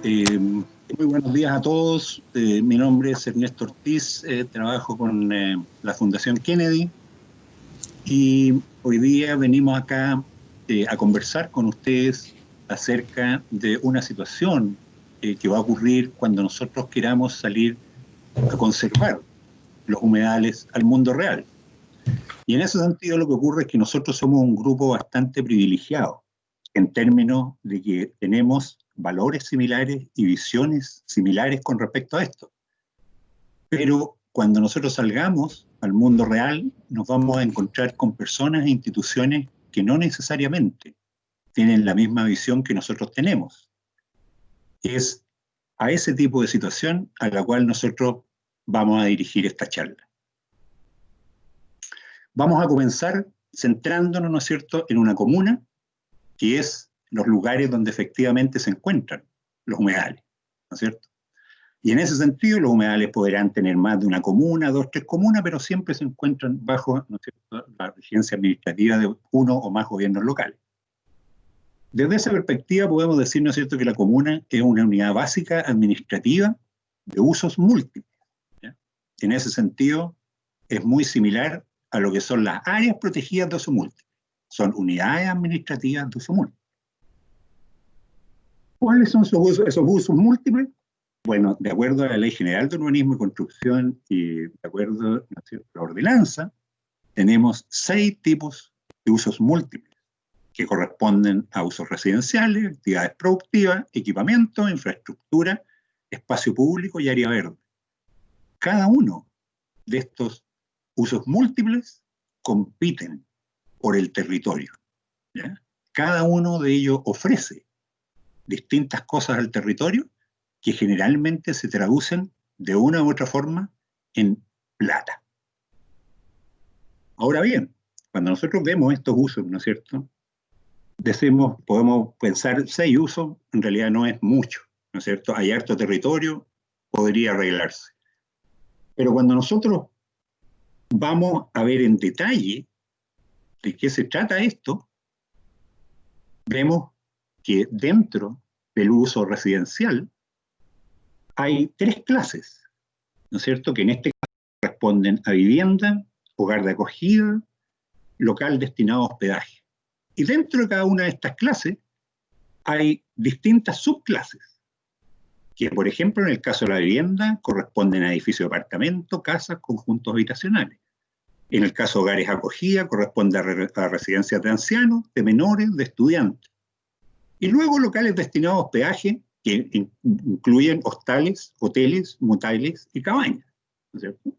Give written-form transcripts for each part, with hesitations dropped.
Muy buenos días a todos. Mi nombre es Ernesto Ortiz, trabajo con la Fundación Kennedy y hoy día venimos acá a conversar con ustedes acerca de una situación que va a ocurrir cuando nosotros queramos salir a conservar los humedales al mundo real. Y en ese sentido lo que ocurre es que nosotros somos un grupo bastante privilegiado en términos de que tenemos valores similares y visiones similares con respecto a esto. Pero cuando nosotros salgamos al mundo real, nos vamos a encontrar con personas e instituciones que no necesariamente tienen la misma visión que nosotros tenemos. Es a ese tipo de situación a la cual nosotros vamos a dirigir esta charla. Vamos a comenzar centrándonos, ¿no es cierto?, en una comuna, que es los lugares donde efectivamente se encuentran los humedales, ¿no es cierto? Y en ese sentido, los humedales podrán tener más de una comuna, dos, tres comunas, pero siempre se encuentran bajo, ¿no es cierto?, la regencia administrativa de uno o más gobiernos locales. Desde esa perspectiva podemos decir, ¿no es cierto?, que la comuna es una unidad básica administrativa de usos múltiples, ¿ya? En ese sentido, es muy similar a lo que son las áreas protegidas de uso múltiple. Son unidades administrativas de uso múltiple. ¿Cuáles son esos usos múltiples? Bueno, de acuerdo a la Ley General de Urbanismo y Construcción y de acuerdo a la ordenanza, tenemos 6 tipos de usos múltiples que corresponden a usos residenciales, actividades productivas, equipamiento, infraestructura, espacio público y área verde. Cada uno de estos usos múltiples compiten por el territorio, ¿ya? Cada uno de ellos ofrece distintas cosas al territorio que generalmente se traducen de una u otra forma en plata. Ahora bien, cuando nosotros vemos estos usos, ¿no es cierto?, podemos pensar 6 usos, en realidad no es mucho, ¿no es cierto? Hay harto territorio, podría arreglarse. Pero cuando nosotros vamos a ver en detalle de qué se trata esto, vemos que dentro del uso residencial hay 3 clases, ¿no es cierto?, que en este caso responden a vivienda, hogar de acogida, local destinado a hospedaje. Y dentro de cada una de estas clases hay distintas subclases, que por ejemplo en el caso de la vivienda corresponden a edificios de apartamentos, casas, conjuntos habitacionales. En el caso de hogares de acogida corresponde a residencias de ancianos, de menores, de estudiantes. Y luego locales destinados a hospedaje, que incluyen hostales, hoteles, moteles y cabañas, ¿no es cierto?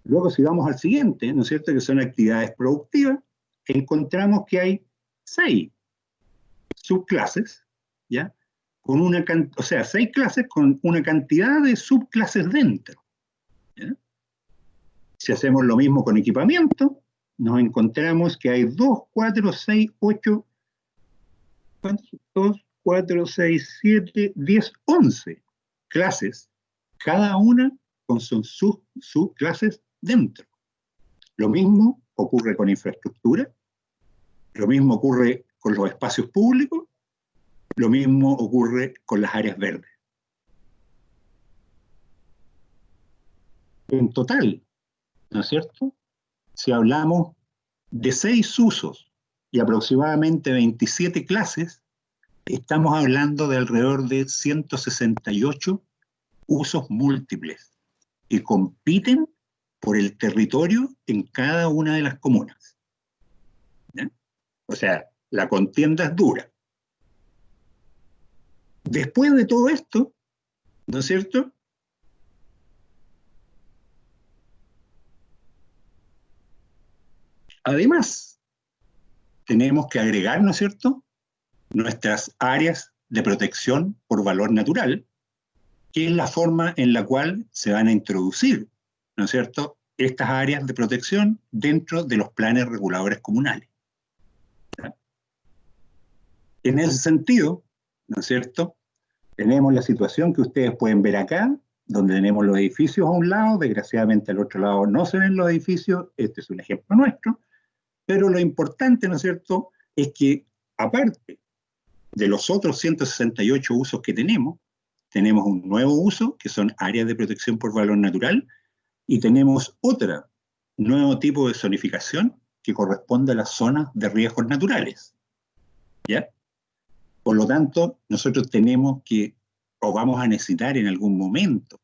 Luego, si vamos al siguiente, ¿no es cierto?, que son actividades productivas, encontramos que hay 6 subclases, ¿ya? Con o sea, 6 clases con una cantidad de subclases dentro, ¿ya? Si hacemos lo mismo con equipamiento, nos encontramos que hay 2, 4, 6, 8, 2, 4, 6, 7, 10, 11 clases, cada una con sus subclases dentro. Lo mismo ocurre con infraestructura, lo mismo ocurre con los espacios públicos, lo mismo ocurre con las áreas verdes. En total, ¿no es cierto?, si hablamos de 6 usos y aproximadamente 27 clases, estamos hablando de alrededor de 168 usos múltiples que compiten por el territorio en cada una de las comunas, ¿ya? O sea, la contienda es dura. Después de todo esto, ¿no es cierto?, además, tenemos que agregar, ¿no es cierto?, nuestras áreas de protección por valor natural, que es la forma en la cual se van a introducir, ¿no es cierto?, estas áreas de protección dentro de los planes reguladores comunales. ¿Ya? En ese sentido, ¿no es cierto?, tenemos la situación que ustedes pueden ver acá, donde tenemos los edificios a un lado, desgraciadamente al otro lado no se ven los edificios, este es un ejemplo nuestro, pero lo importante, ¿no es cierto?, es que aparte de los otros 168 usos que tenemos, tenemos un nuevo uso, que son áreas de protección por valor natural, y tenemos otro nuevo tipo de zonificación que corresponde a las zonas de riesgos naturales. ¿Ya? Por lo tanto, nosotros tenemos que, o vamos a necesitar en algún momento,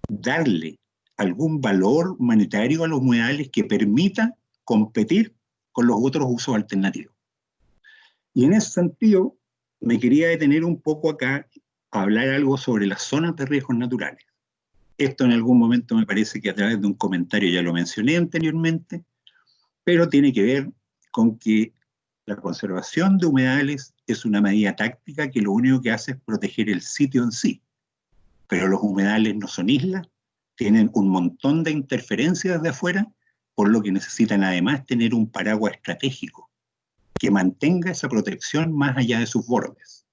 darle algún valor monetario a los humedales que permita competir con los otros usos alternativos. Y en ese sentido, me quería detener un poco acá a hablar algo sobre las zonas de riesgos naturales. Esto en algún momento me parece que a través de un comentario ya lo mencioné anteriormente, pero tiene que ver con que la conservación de humedales es una medida táctica que lo único que hace es proteger el sitio en sí. Pero los humedales no son islas, tienen un montón de interferencias de afuera, por lo que necesitan además tener un paraguas estratégico que mantenga esa protección más allá de sus bordes.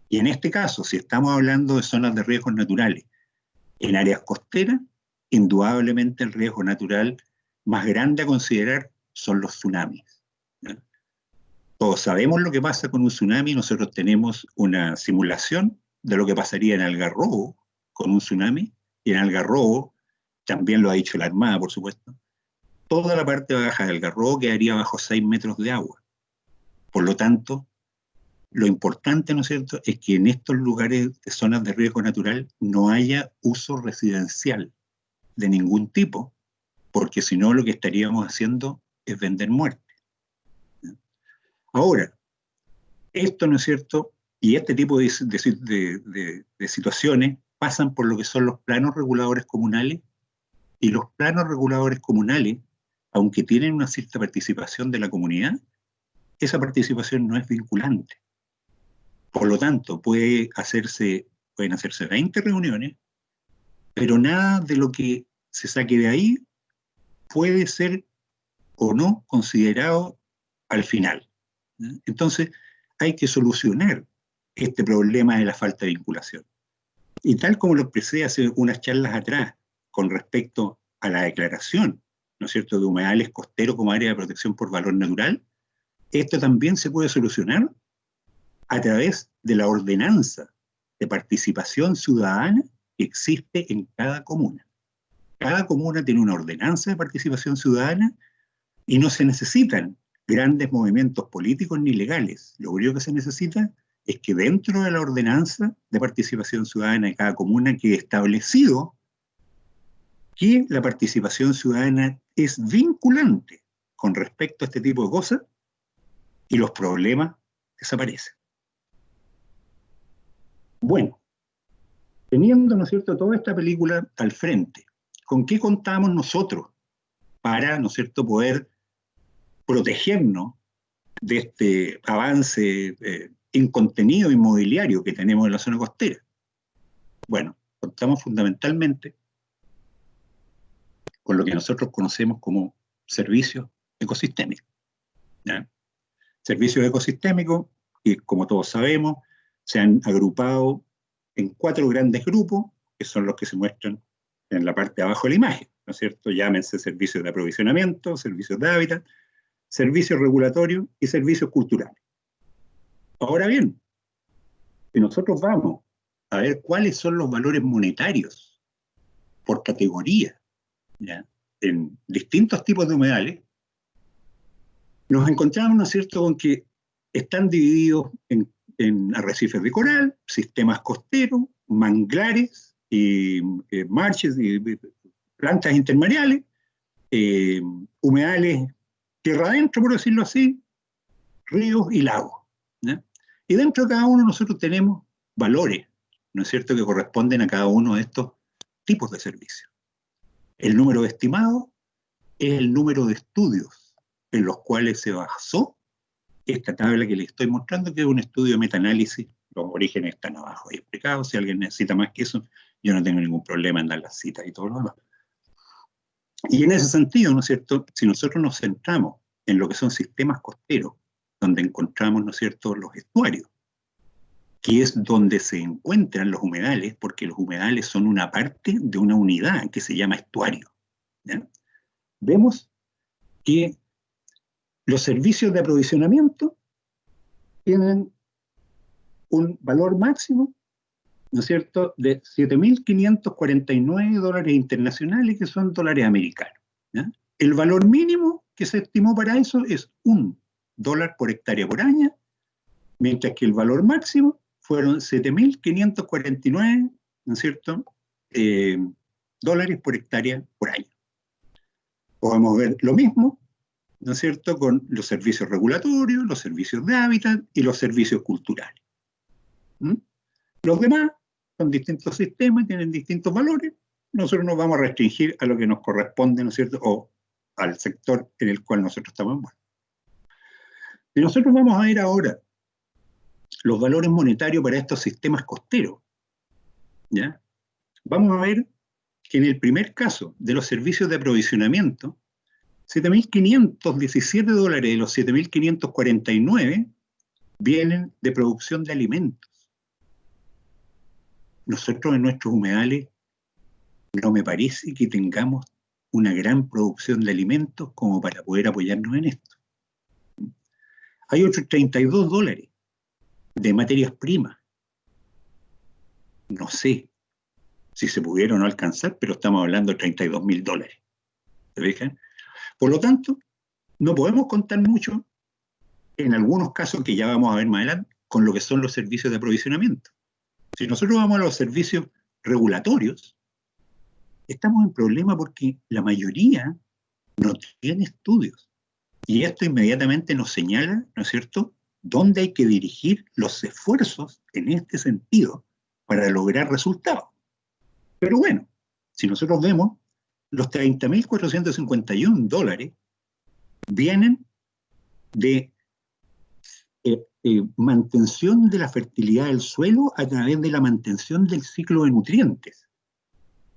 Y en este caso, si estamos hablando de zonas de riesgos naturales en áreas costeras, indudablemente el riesgo natural más grande a considerar son los tsunamis. ¿Ya? Todos sabemos lo que pasa con un tsunami, nosotros tenemos una simulación de lo que pasaría en Algarrobo con un tsunami, y en Algarrobo, también lo ha dicho la Armada, por supuesto, toda la parte baja de Algarrobo quedaría bajo 6 metros de agua. Por lo tanto, lo importante, ¿no es cierto?, es que en estos lugares, zonas de riesgo natural, no haya uso residencial de ningún tipo, porque si no lo que estaríamos haciendo es vender muerte. Ahora, esto, ¿no es cierto?, y este tipo de situaciones pasan por lo que son los planos reguladores comunales, y los planos reguladores comunales, aunque tienen una cierta participación de la comunidad, esa participación no es vinculante. Por lo tanto, pueden hacerse 20 reuniones, pero nada de lo que se saque de ahí puede ser o no considerado al final. Entonces, hay que solucionar este problema de la falta de vinculación. Y tal como lo expresé hace unas charlas atrás con respecto a la declaración, ¿no es cierto?, de humedales costeros como área de protección por valor natural, esto también se puede solucionar a través de la ordenanza de participación ciudadana que existe en cada comuna. Cada comuna tiene una ordenanza de participación ciudadana y no se necesitan grandes movimientos políticos ni legales. Lo único que se necesita es que dentro de la ordenanza de participación ciudadana de cada comuna quede establecido que la participación ciudadana es vinculante con respecto a este tipo de cosas y los problemas desaparecen. Bueno, teniendo, ¿no es cierto?, toda esta película al frente, ¿con qué contamos nosotros para, ¿no es cierto?, poder protegernos de este avance incontenido inmobiliario que tenemos en la zona costera? Bueno, contamos fundamentalmente con lo que nosotros conocemos como servicios ecosistémicos. ¿Ya? Servicios ecosistémicos que, como todos sabemos, se han agrupado en 4 grandes grupos, que son los que se muestran en la parte de abajo de la imagen, ¿no es cierto? Llámense servicios de aprovisionamiento, servicios de hábitat, servicios regulatorios y servicios culturales. Ahora bien, si nosotros vamos a ver cuáles son los valores monetarios por categoría, ¿ya?, en distintos tipos de humedales, nos encontramos, ¿no es cierto?, con que están divididos en arrecifes de coral, sistemas costeros, manglares, y marches, y plantas intermareales, humedales tierra adentro, por decirlo así, ríos y lagos, ¿ya? Y dentro de cada uno nosotros tenemos valores, ¿no es cierto?, que corresponden a cada uno de estos tipos de servicios. El número estimado es el número de estudios en los cuales se basó esta tabla que les estoy mostrando, que es un estudio de metaanálisis. Los orígenes están abajo ahí explicados. Si alguien necesita más que eso, yo no tengo ningún problema en dar las citas y todo lo demás. Y en ese sentido, ¿no es cierto?, si nosotros nos centramos en lo que son sistemas costeros, donde encontramos, ¿no es cierto?, los estuarios, que es donde se encuentran los humedales, porque los humedales son una parte de una unidad que se llama estuario, ¿ya? Vemos que los servicios de aprovisionamiento tienen un valor máximo ¿no es cierto?, de 7.549 dólares internacionales, que son dólares americanos. ¿Ya? El valor mínimo que se estimó para eso es $1 por hectárea por año, mientras que el valor máximo fueron 7.549, ¿no es cierto?, dólares por hectárea por año. Podemos ver lo mismo, ¿no es cierto?, con los servicios regulatorios, los servicios de hábitat y los servicios culturales. Los demás son distintos sistemas, tienen distintos valores. Nosotros nos vamos a restringir a lo que nos corresponde, ¿no es cierto?, o al sector en el cual nosotros estamos envueltos. Y nosotros vamos a ver ahora los valores monetarios para estos sistemas costeros. ¿Ya? Vamos a ver que en el primer caso de los servicios de aprovisionamiento, 7.517 dólares de los 7.549 vienen de producción de alimentos. Nosotros en nuestros humedales no me parece que tengamos una gran producción de alimentos como para poder apoyarnos en esto. Hay otros 32 dólares de materias primas. No sé si se pudieron o no alcanzar, pero estamos hablando de 32.000 dólares. ¿Se fijan? Por lo tanto, no podemos contar mucho, en algunos casos que ya vamos a ver más adelante, con lo que son los servicios de aprovisionamiento. Si nosotros vamos a los servicios regulatorios, estamos en problema porque la mayoría no tiene estudios. Y esto inmediatamente nos señala, ¿no es cierto?, dónde hay que dirigir los esfuerzos en este sentido para lograr resultados. Pero bueno, si nosotros vemos, los 30.451 dólares vienen de mantención de la fertilidad del suelo a través de la mantención del ciclo de nutrientes.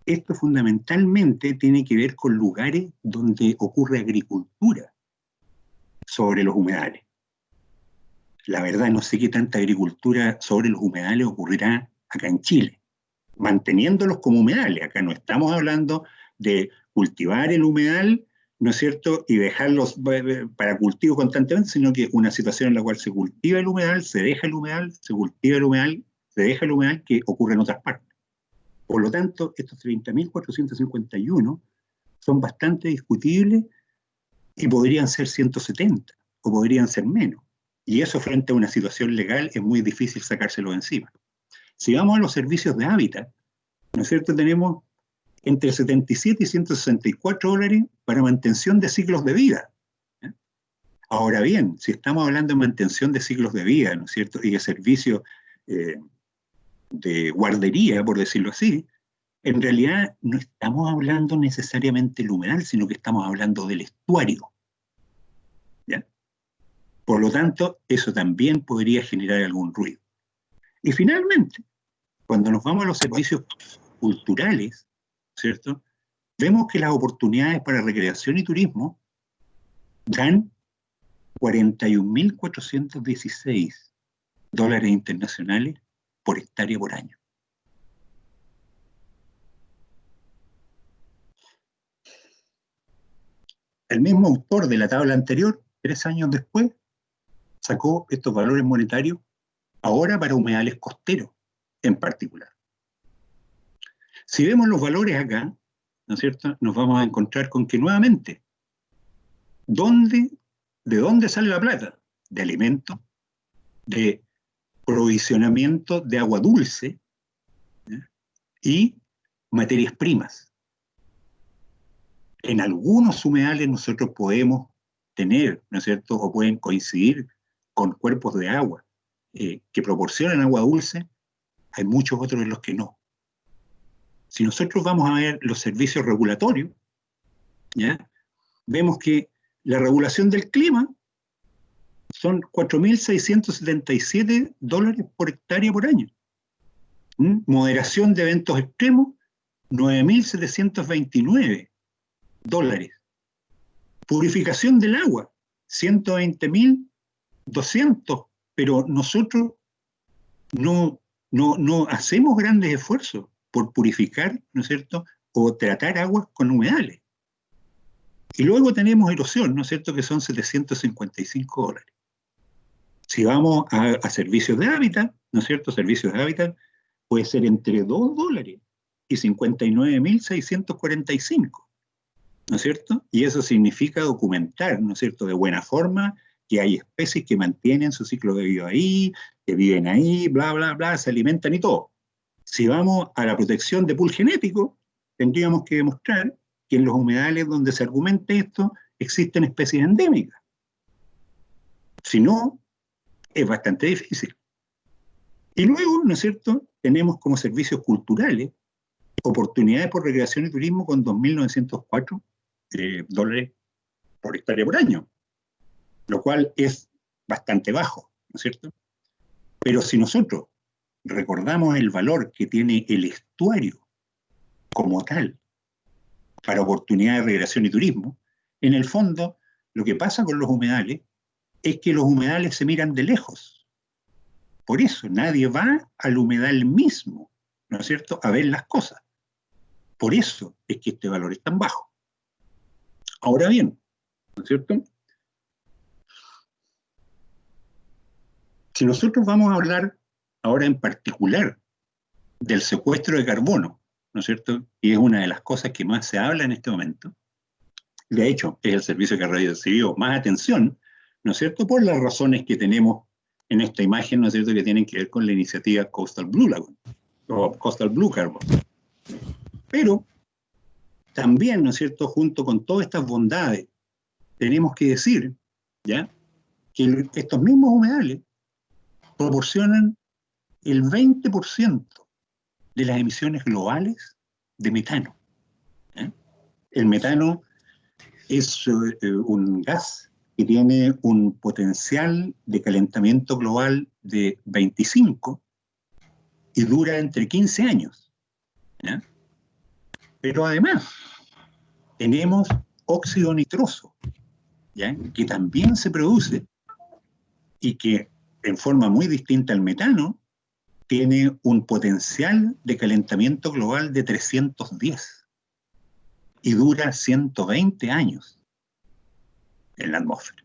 Esto fundamentalmente tiene que ver con lugares donde ocurre agricultura sobre los humedales. La verdad, no sé qué tanta agricultura sobre los humedales ocurrirá acá en Chile, manteniéndolos como humedales. Acá no estamos hablando de cultivar el humedal, ¿no es cierto?, y dejarlos para cultivo constantemente, sino que una situación en la cual se cultiva el humedal, se deja el humedal, se cultiva el humedal, se deja el humedal, que ocurre en otras partes. Por lo tanto, estos 30.451 son bastante discutibles y podrían ser 170 o podrían ser menos. Y eso, frente a una situación legal, es muy difícil sacárselo de encima. Si vamos a los servicios de hábitat, ¿no es cierto?, tenemos entre 77 y 164 dólares para mantención de ciclos de vida. ¿Eh? Ahora bien, si estamos hablando de mantención de ciclos de vida, ¿no es cierto?, y de servicios de guardería, por decirlo así, en realidad no estamos hablando necesariamente del humedal, sino que estamos hablando del estuario. ¿Ya? Por lo tanto, eso también podría generar algún ruido. Y finalmente, cuando nos vamos a los servicios culturales, ¿cierto?, vemos que las oportunidades para recreación y turismo dan 41.416 dólares internacionales por hectárea por año. El mismo autor de la tabla anterior, 3 años después, sacó estos valores monetarios ahora para humedales costeros en particular. Si vemos los valores acá, ¿no es cierto?, nos vamos a encontrar con que nuevamente, ¿de dónde sale la plata? De alimentos, de provisionamiento de agua dulce, ¿ya?, y materias primas. En algunos humedales nosotros podemos tener, ¿no es cierto?, o pueden coincidir con cuerpos de agua que proporcionan agua dulce. Hay muchos otros en los que no. Si nosotros vamos a ver los servicios regulatorios, ¿ya?, vemos que la regulación del clima son 4.677 dólares por hectárea por año. Moderación de eventos extremos, 9.729 dólares. Purificación del agua, 120.200, pero nosotros no hacemos grandes esfuerzos por purificar, ¿no es cierto?, o tratar aguas con humedales. Y luego tenemos erosión, ¿no es cierto?, que son 755 dólares. Si vamos a servicios de hábitat, ¿no es cierto?, servicios de hábitat, puede ser entre $2 y 59.645, ¿no es cierto? Y eso significa documentar, ¿no es cierto?, de buena forma, que hay especies que mantienen su ciclo de vida ahí, que viven ahí, bla, bla, bla, se alimentan y todo. Si vamos a la protección de pool genético, tendríamos que demostrar que en los humedales donde se argumente esto existen especies endémicas. Si no, es bastante difícil. Y luego, ¿no es cierto?, tenemos como servicios culturales oportunidades por recreación y turismo con $2.904 por hectárea por año, lo cual es bastante bajo, ¿no es cierto? Pero si nosotros recordamos el valor que tiene el estuario como tal para oportunidades de recreación y turismo, en el fondo lo que pasa con los humedales es que los humedales se miran de lejos. Por eso nadie va al humedal mismo, ¿no es cierto?, a ver las cosas. Por eso es que este valor es tan bajo. Ahora bien, ¿no es cierto?, si nosotros vamos a hablar ahora en particular del secuestro de carbono, ¿no es cierto?, y es una de las cosas que más se habla en este momento, de hecho, es el servicio que ha recibido más atención, ¿no es cierto?, por las razones que tenemos en esta imagen, ¿no es cierto?, que tienen que ver con la iniciativa Coastal Blue Lagoon, o Coastal Blue Carbon. Pero también, ¿no es cierto?, junto con todas estas bondades, tenemos que decir, ¿ya?, que estos mismos humedales proporcionan el 20% de las emisiones globales de metano. ¿Eh? El metano es un gas que tiene un potencial de calentamiento global de 25 y dura entre 15 años. ¿Ya? Pero además tenemos óxido nitroso, ¿ya?, que también se produce y que en forma muy distinta al metano tiene un potencial de calentamiento global de 310 y dura 120 años en la atmósfera.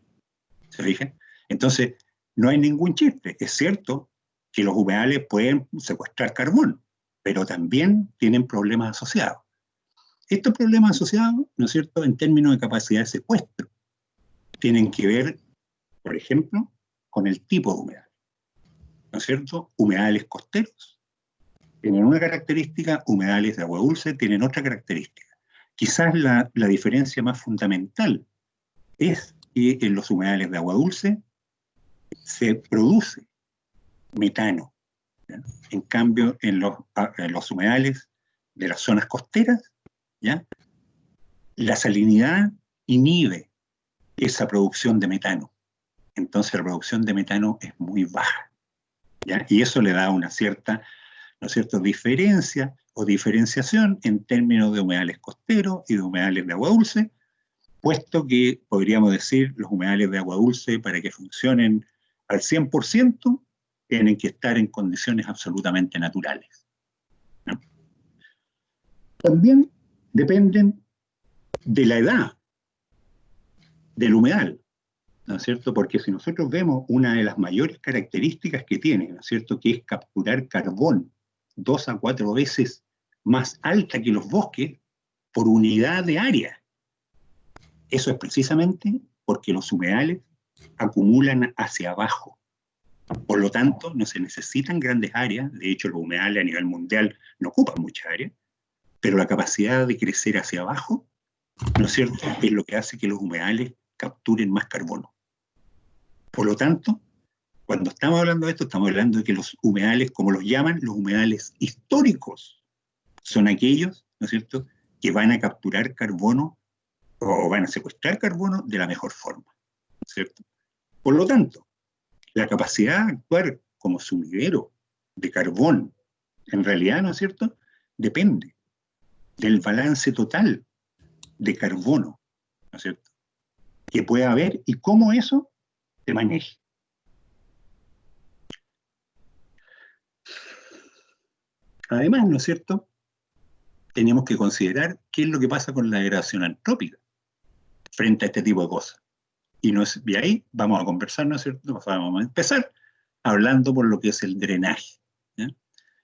¿Se fijan? Entonces, no hay ningún chiste. Es cierto que los humedales pueden secuestrar carbón, pero también tienen problemas asociados. Estos problemas asociados, ¿no es cierto?, en términos de capacidad de secuestro, tienen que ver, por ejemplo, con el tipo de humedal. ¿No es cierto? Humedales costeros tienen una característica, humedales de agua dulce tienen otra característica. Quizás la diferencia más fundamental es que en los humedales de agua dulce se produce metano. ¿Ya? En cambio, en los humedales de las zonas costeras, ¿ya?, la salinidad inhibe esa producción de metano. Entonces la producción de metano es muy baja, ¿ya? Y eso le da una cierta, ¿no es cierto?, diferencia o diferenciación en términos de humedales costeros y de humedales de agua dulce, puesto que podríamos decir los humedales de agua dulce, para que funcionen al 100%, tienen que estar en condiciones absolutamente naturales, ¿no? También dependen de la edad del humedal, ¿no es cierto? Porque si nosotros vemos una de las mayores características que tiene, ¿no es cierto?, que es capturar carbón 2 a 4 veces más alta que los bosques por unidad de área. Eso es precisamente porque los humedales acumulan hacia abajo. Por lo tanto, no se necesitan grandes áreas. De hecho, los humedales a nivel mundial no ocupan mucha área, pero la capacidad de crecer hacia abajo, ¿no es cierto?, es lo que hace que los humedales capturen más carbono. Por lo tanto, cuando estamos hablando de esto, estamos hablando de que los humedales, como los llaman, los humedales históricos, son aquellos, ¿no es cierto?, que van a capturar carbono o van a secuestrar carbono de la mejor forma, ¿cierto? Por lo tanto, la capacidad de actuar como sumidero de carbón, en realidad, ¿no es cierto?, depende del balance total de carbono, ¿no es cierto?, que pueda haber y cómo eso se maneja. Además, ¿no es cierto?, tenemos que considerar qué es lo que pasa con la degradación antrópica frente a este tipo de cosas. Y de ahí vamos a conversar, ¿no es cierto?, vamos a empezar hablando por lo que es el drenaje, ¿ya?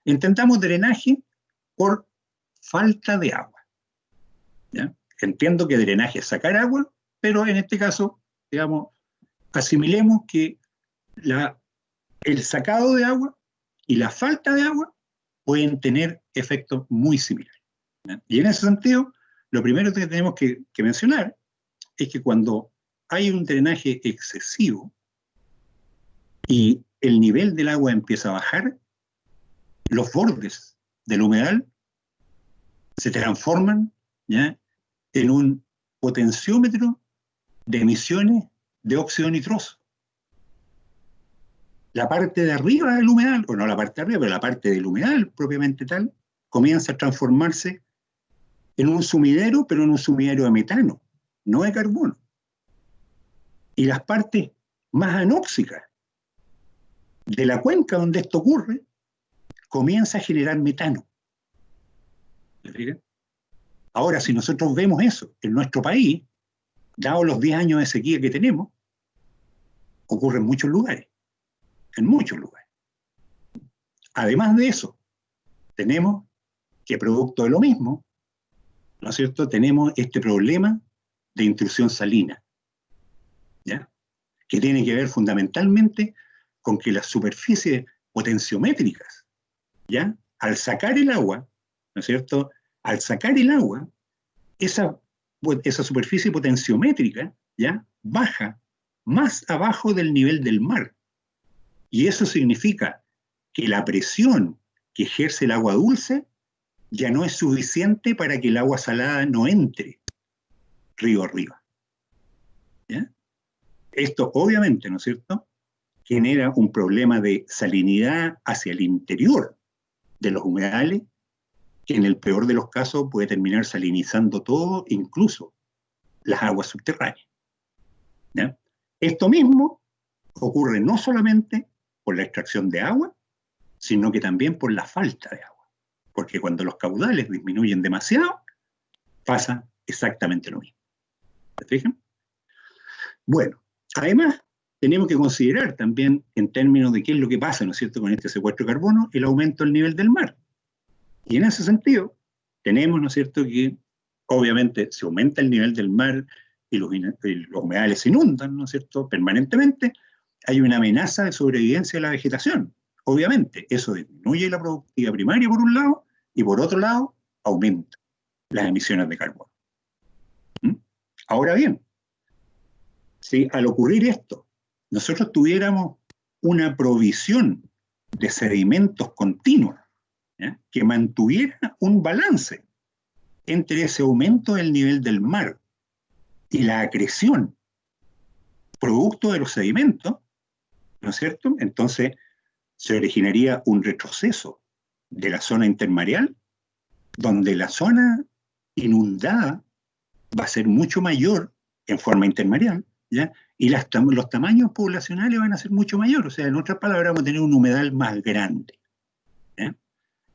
Intentamos drenaje por falta de agua. ¿Ya? Entiendo que drenaje es sacar agua, pero en este caso, digamos, asimilemos que el sacado de agua y la falta de agua pueden tener efectos muy similares. ¿Ya? Y en ese sentido, lo primero que tenemos que mencionar es que cuando hay un drenaje excesivo y el nivel del agua empieza a bajar, los bordes del humedal se transforman, ¿ya?, en un potenciómetro de emisiones de óxido nitroso. La parte de arriba del humedal, o no la parte de arriba, pero la parte del humedal propiamente tal, comienza a transformarse en un sumidero, pero en un sumidero de metano, no de carbono. Y las partes más anóxicas de la cuenca donde esto ocurre, comienza a generar metano. ¿Me fijan? Ahora, si nosotros vemos eso en nuestro país, dado los 10 años de sequía que tenemos, ocurre en muchos lugares. En muchos lugares. Además de eso, tenemos que, producto de lo mismo, ¿no es cierto?, tenemos este problema de intrusión salina, ¿ya?, que tiene que ver fundamentalmente con que las superficies potenciométricas, ¿ya?, al sacar el agua, ¿no es cierto?, al sacar el agua, esa superficie potenciométrica, ¿ya?, baja más abajo del nivel del mar. Y eso significa que la presión que ejerce el agua dulce ya no es suficiente para que el agua salada no entre río arriba. ¿Ya? Esto obviamente, ¿no es cierto?, genera un problema de salinidad hacia el interior de los humedales, que en el peor de los casos puede terminar salinizando todo, incluso las aguas subterráneas. ¿Ya? Esto mismo ocurre no solamente por la extracción de agua, sino que también por la falta de agua. Porque cuando los caudales disminuyen demasiado, pasa exactamente lo mismo. ¿Se fijan? Bueno, además, tenemos que considerar también, en términos de qué es lo que pasa, ¿no es cierto?, con este secuestro de carbono, el aumento del nivel del mar. Y en ese sentido, tenemos, ¿no es cierto?, que obviamente se aumenta el nivel del mar y los humedales se inundan, ¿no es cierto?, permanentemente, hay una amenaza de sobrevivencia de la vegetación. Obviamente, eso disminuye la productividad primaria por un lado, y por otro lado, aumenta las emisiones de carbono. ¿Mm? Ahora bien, si al ocurrir esto, nosotros tuviéramos una provisión de sedimentos continua, ¿ya?, que mantuviera un balance entre ese aumento del nivel del mar y la acreción producto de los sedimentos, ¿no es cierto?, entonces se originaría un retroceso de la zona intermareal, donde la zona inundada va a ser mucho mayor en forma intermareal, ¿ya?, y los tamaños poblacionales van a ser mucho mayores. O sea, en otras palabras, vamos a tener un humedal más grande. ¿Ya?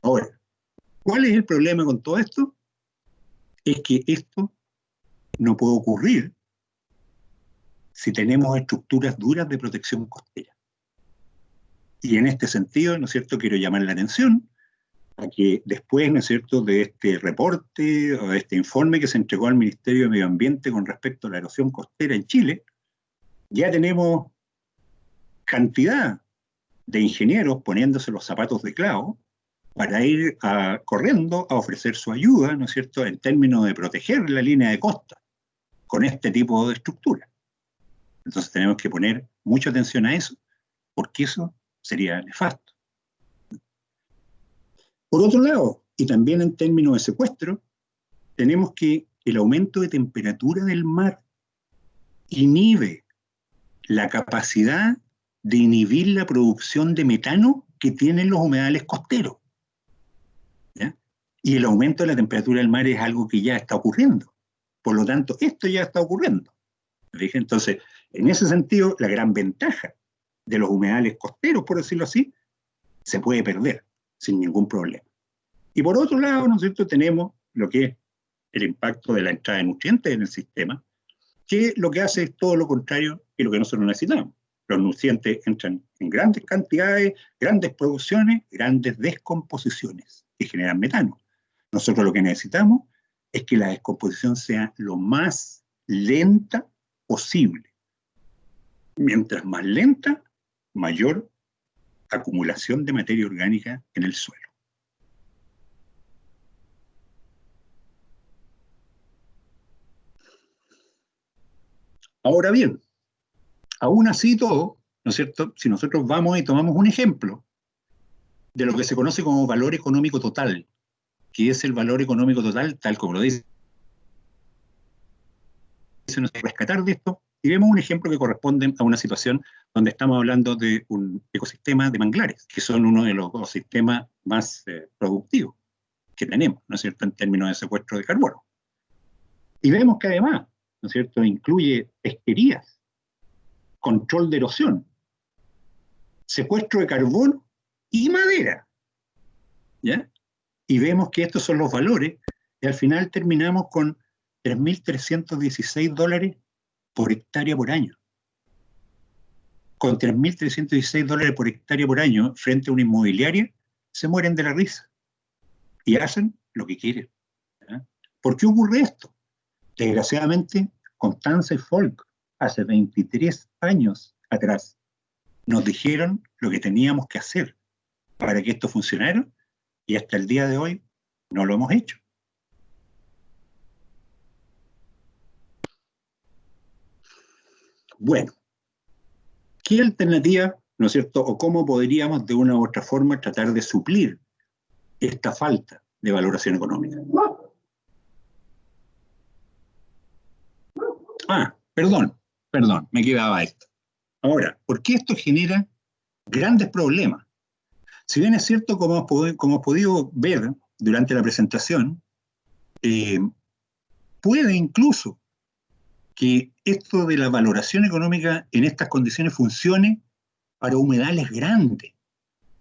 Ahora, ¿cuál es el problema con todo esto? Es que esto no puede ocurrir si tenemos estructuras duras de protección costera. Y en este sentido, ¿no es cierto?, quiero llamar la atención a que después, ¿no es cierto?, de este reporte o de este informe que se entregó al Ministerio de Medio Ambiente con respecto a la erosión costera en Chile, ya tenemos cantidad de ingenieros poniéndose los zapatos de clavo para ir corriendo a ofrecer su ayuda, ¿no es cierto?, en términos de proteger la línea de costa con este tipo de estructura. Entonces tenemos que poner mucha atención a eso, porque eso sería nefasto. Por otro lado, y también en términos de secuestro, tenemos que el aumento de temperatura del mar inhibe la capacidad de inhibir la producción de metano que tienen los humedales costeros. ¿Ya? Y el aumento de la temperatura del mar es algo que ya está ocurriendo. Por lo tanto, esto ya está ocurriendo. ¿Fíjense? Entonces, en ese sentido, la gran ventaja de los humedales costeros, por decirlo así, se puede perder sin ningún problema. Y por otro lado, ¿no es cierto?, tenemos lo que es el impacto de la entrada de nutrientes en el sistema, que lo que hace es todo lo contrario que lo que nosotros necesitamos. Los nutrientes entran en grandes cantidades, grandes producciones, grandes descomposiciones que generan metano. Nosotros lo que necesitamos es que la descomposición sea lo más lenta posible. Mientras más lenta, mayor acumulación de materia orgánica en el suelo. Ahora bien, aún así todo, ¿no es cierto? Si nosotros vamos y tomamos un ejemplo de lo que se conoce como valor económico total, que es el valor económico total, tal como lo dice, rescatar de esto, y vemos un ejemplo que corresponde a una situación donde estamos hablando de un ecosistema de manglares, que son uno de los ecosistemas más productivos que tenemos, ¿no es cierto?, en términos de secuestro de carbono. Y vemos que además, ¿no es cierto?, incluye pesquerías, control de erosión, secuestro de carbono y madera, ¿ya? Y vemos que estos son los valores, y al final terminamos con $3.316 por hectárea por año. Con $3.316 por hectárea por año frente a una inmobiliaria, se mueren de la risa y hacen lo que quieren, ¿ya? ¿Por qué ocurre esto? Desgraciadamente, Constanza y Folk, hace 23 años atrás, nos dijeron lo que teníamos que hacer para que esto funcionara, y hasta el día de hoy no lo hemos hecho. Bueno, ¿qué alternativa, no es cierto, o cómo podríamos de una u otra forma tratar de suplir esta falta de valoración económica? Perdón, me quedaba esto. Ahora, ¿por qué esto genera grandes problemas? Si bien es cierto, como hemos podido ver durante la presentación, puede incluso que esto de la valoración económica en estas condiciones funcione para humedales grandes,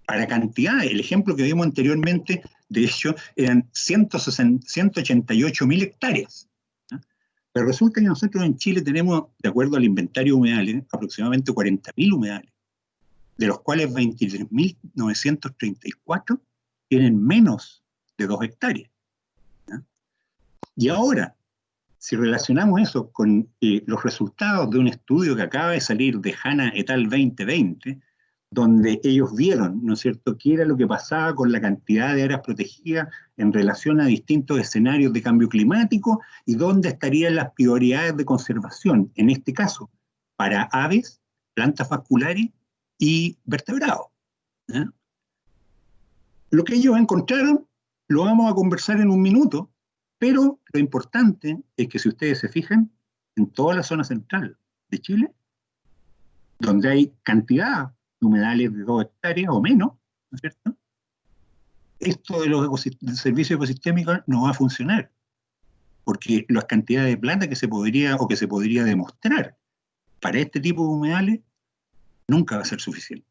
para cantidades. El ejemplo que vimos anteriormente, de hecho, eran 188.000 hectáreas. ¿No? Pero resulta que nosotros en Chile tenemos, de acuerdo al inventario de humedales, aproximadamente 40.000 humedales, de los cuales 23.934 tienen menos de 2 hectáreas. ¿No? Y ahora, si relacionamos eso con los resultados de un estudio que acaba de salir de Hanna et al. 2020, donde ellos vieron, ¿no es cierto?, qué era lo que pasaba con la cantidad de áreas protegidas en relación a distintos escenarios de cambio climático y dónde estarían las prioridades de conservación, en este caso, para aves, plantas vasculares y vertebrados. ¿Eh? Lo que ellos encontraron lo vamos a conversar en un minuto, pero lo importante es que si ustedes se fijan, en toda la zona central de Chile, donde hay cantidad de humedales de 2 hectáreas o menos, ¿no es cierto?, esto de los servicios ecosistémicos no va a funcionar, porque las cantidades de plata que se podría demostrar para este tipo de humedales nunca va a ser suficiente.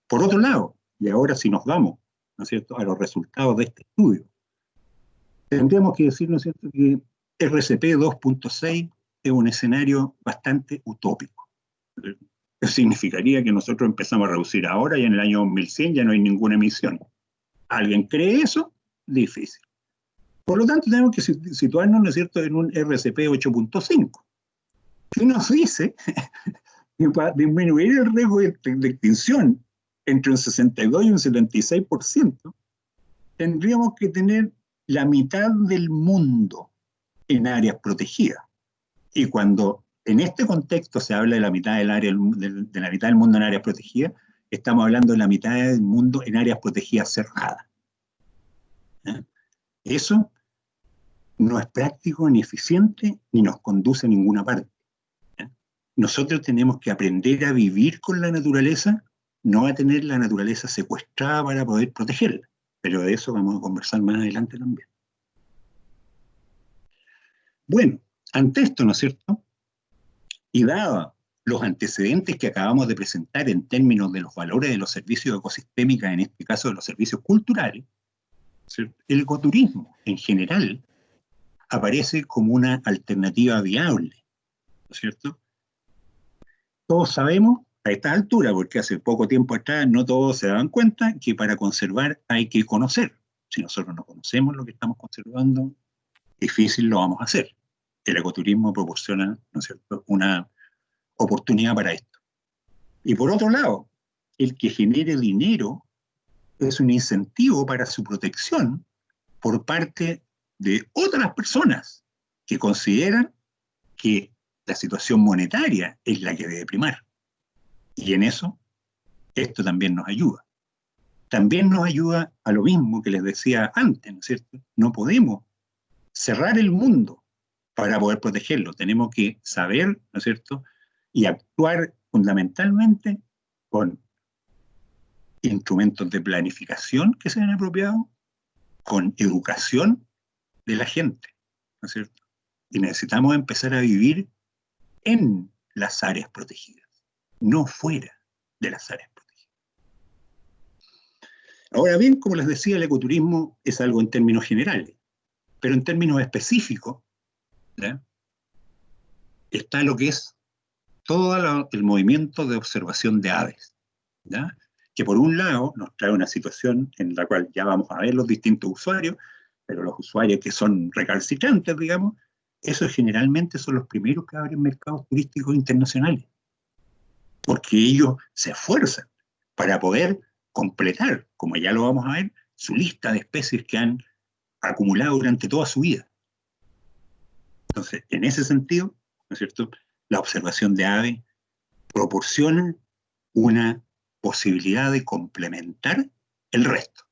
Por otro lado, y ahora si nos vamos, ¿no es cierto?, a los resultados de este estudio, tendríamos que decir, ¿no es cierto?, que RCP 2.6 es un escenario bastante utópico. Eso significaría que nosotros empezamos a reducir ahora y en el año 2100 ya no hay ninguna emisión. ¿Alguien cree eso? Difícil. Por lo tanto, tenemos que situarnos, ¿no es cierto?, en un RCP 8.5, que nos dice que para disminuir el riesgo de extinción entre un 62 y un 76%, tendríamos que tener la mitad del mundo en áreas protegidas. Y cuando en este contexto se habla de la mitad del área, de la mitad del mundo en áreas protegidas, estamos hablando de la mitad del mundo en áreas protegidas cerradas. ¿Eh? Eso no es práctico ni eficiente ni nos conduce a ninguna parte. ¿Eh? Nosotros tenemos que aprender a vivir con la naturaleza, no a tener la naturaleza secuestrada para poder protegerla. Pero de eso vamos a conversar más adelante también. Bueno, ante esto, ¿no es cierto?, y dado los antecedentes que acabamos de presentar en términos de los valores de los servicios ecosistémicos, en este caso de los servicios culturales, ¿cierto?, el ecoturismo en general aparece como una alternativa viable, ¿no es cierto?, Todos sabemos a esta altura, porque hace poco tiempo atrás no todos se daban cuenta que para conservar hay que conocer. Si nosotros no conocemos lo que estamos conservando, difícil lo vamos a hacer. El ecoturismo proporciona, ¿no es cierto?, una oportunidad para esto. Y por otro lado, el que genere dinero es un incentivo para su protección por parte de otras personas que consideran que la situación monetaria es la que debe primar. Y en eso, esto también nos ayuda. También nos ayuda a lo mismo que les decía antes, ¿no es cierto? No podemos cerrar el mundo para poder protegerlo. Tenemos que saber, ¿no es cierto?, y actuar fundamentalmente con instrumentos de planificación que sean apropiados, con educación de la gente, ¿no es cierto? Y necesitamos empezar a vivir en las áreas protegidas, no fuera de las áreas protegidas. Ahora bien, como les decía, el ecoturismo es algo en términos generales, pero en términos específicos, ¿ya?, está lo que es todo el movimiento de observación de aves, ¿ya?, que por un lado nos trae una situación en la cual ya vamos a ver los distintos usuarios, pero los usuarios que son recalcitrantes, digamos, esos generalmente son los primeros que abren mercados turísticos internacionales, porque ellos se esfuerzan para poder completar, como ya lo vamos a ver, su lista de especies que han acumulado durante toda su vida. Entonces, en ese sentido, ¿no es cierto?, la observación de aves proporciona una posibilidad de complementar el resto.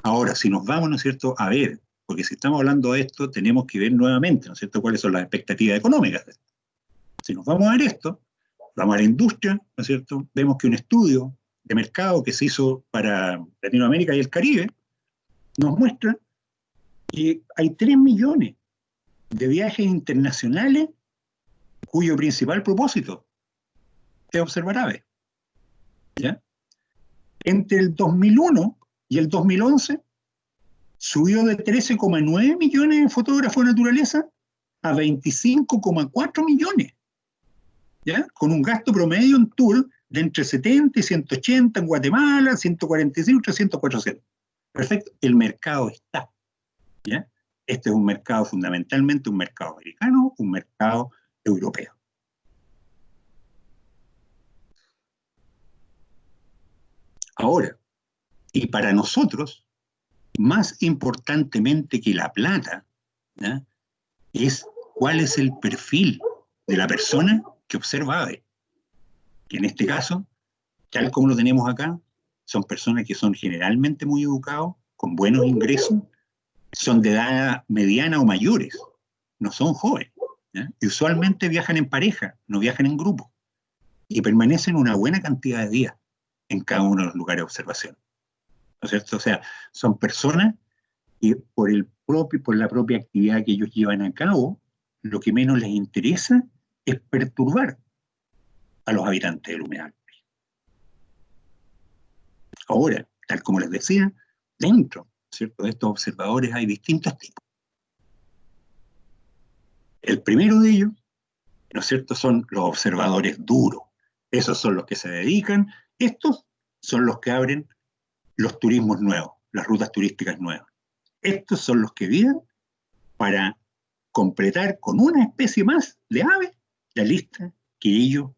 Ahora, si nos vamos, ¿no es cierto?, a ver, porque si estamos hablando de esto, tenemos que ver nuevamente, ¿no es cierto?, cuáles son las expectativas económicas de esto. Si nos vamos a ver esto, vamos a la industria, ¿no es cierto?, vemos que un estudio de mercado que se hizo para Latinoamérica y el Caribe nos muestra que hay 3 millones de viajes internacionales cuyo principal propósito es observar aves, ¿ya? Entre el 2001 y el 2011 subió de 13,9 millones de fotógrafos de naturaleza a 25,4 millones, ¿ya?, con un gasto promedio en tour de entre 70 y 180 en Guatemala, 145, 300, 400. Perfecto, el mercado está, ¿ya? Este es un mercado fundamentalmente un mercado americano, un mercado europeo. Ahora, y para nosotros, más importantemente que la plata, ¿ya?, es cuál es el perfil de la persona que observa aves. Que en este caso, tal como lo tenemos acá, son personas que son generalmente muy educados, con buenos ingresos, son de edad mediana o mayores, no son jóvenes, ¿ya?, y usualmente viajan en pareja, no viajan en grupo, y permanecen una buena cantidad de días en cada uno de los lugares de observación, ¿no es cierto? O sea, son personas que por la propia actividad que ellos llevan a cabo, lo que menos les interesa es perturbar a los habitantes del humedal. Ahora, tal como les decía, dentro, ¿cierto?, de estos observadores hay distintos tipos. El primero de ellos, ¿no es cierto?, son los observadores duros. Esos son los que se dedican, estos son los que abren los turismos nuevos, las rutas turísticas nuevas. Estos son los que viven para completar con una especie más de aves la lista que ellos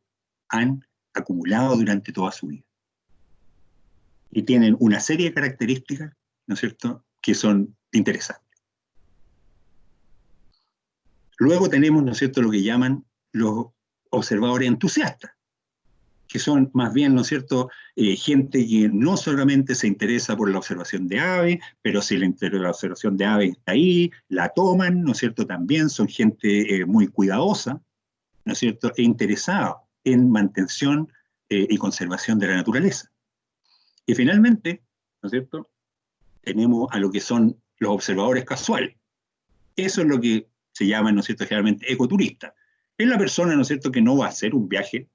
han acumulado durante toda su vida. Y tienen una serie de características, ¿no es cierto?, que son interesantes. Luego tenemos, ¿no es cierto?, lo que llaman los observadores entusiastas, que son más bien, ¿no es cierto?, gente que no solamente se interesa por la observación de aves, pero si la observación de aves está ahí, la toman, ¿no es cierto?, también son gente muy cuidadosa, ¿no es cierto?, e interesada en mantención y conservación de la naturaleza. Y finalmente, ¿no es cierto?, tenemos a lo que son los observadores casuales. Eso es lo que se llama, ¿no es cierto?, generalmente ecoturista. Es la persona, ¿no es cierto?, que no va a hacer un viaje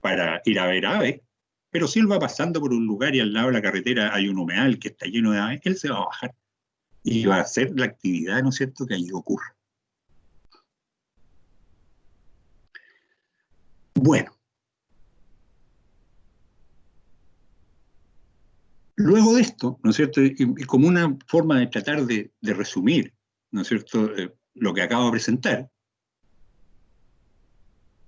para ir a ver aves, pero si él va pasando por un lugar y al lado de la carretera hay un humedal que está lleno de aves, él se va a bajar y va a hacer la actividad, ¿no es cierto?, que allí ocurre. Bueno, Luego de esto, ¿no es cierto?, y como una forma de tratar de resumir, ¿no es cierto?, lo que acabo de presentar,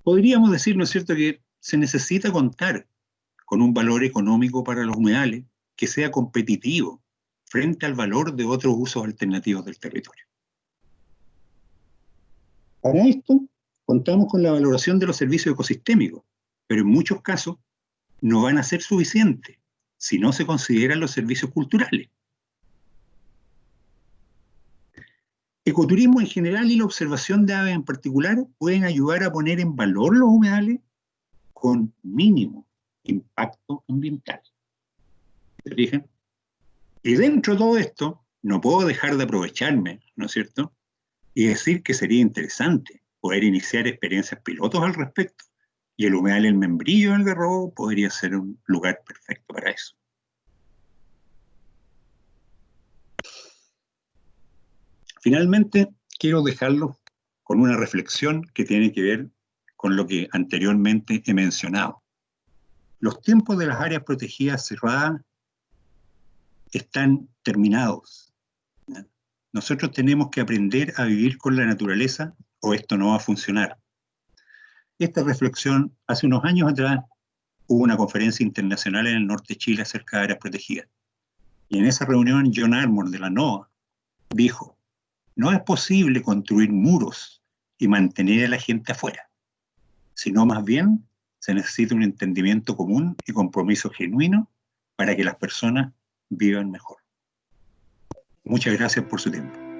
podríamos decir, ¿no es cierto?, que se necesita contar con un valor económico para los humedales que sea competitivo frente al valor de otros usos alternativos del territorio. Para esto, contamos con la valoración de los servicios ecosistémicos, pero en muchos casos no van a ser suficientes si no se consideran los servicios culturales. Ecoturismo en general y la observación de aves en particular pueden ayudar a poner en valor los humedales con mínimo impacto ambiental. ¿Se fijan? Y dentro de todo esto, no puedo dejar de aprovecharme, ¿no es cierto?, y decir que sería interesante poder iniciar experiencias pilotos al respecto. Y el humedal El Membrillo del Algarrobo podría ser un lugar perfecto para eso. Finalmente, quiero dejarlo con una reflexión que tiene que ver con lo que anteriormente he mencionado. Los tiempos de las áreas protegidas cerradas están terminados. Nosotros tenemos que aprender a vivir con la naturaleza o esto no va a funcionar. Esta reflexión, hace unos años atrás, hubo una conferencia internacional en el norte de Chile acerca de áreas protegidas. Y en esa reunión, John Armour de la NOAA dijo: no es posible construir muros y mantener a la gente afuera, sino más bien se necesita un entendimiento común y compromiso genuino para que las personas vivan mejor. Muchas gracias por su tiempo.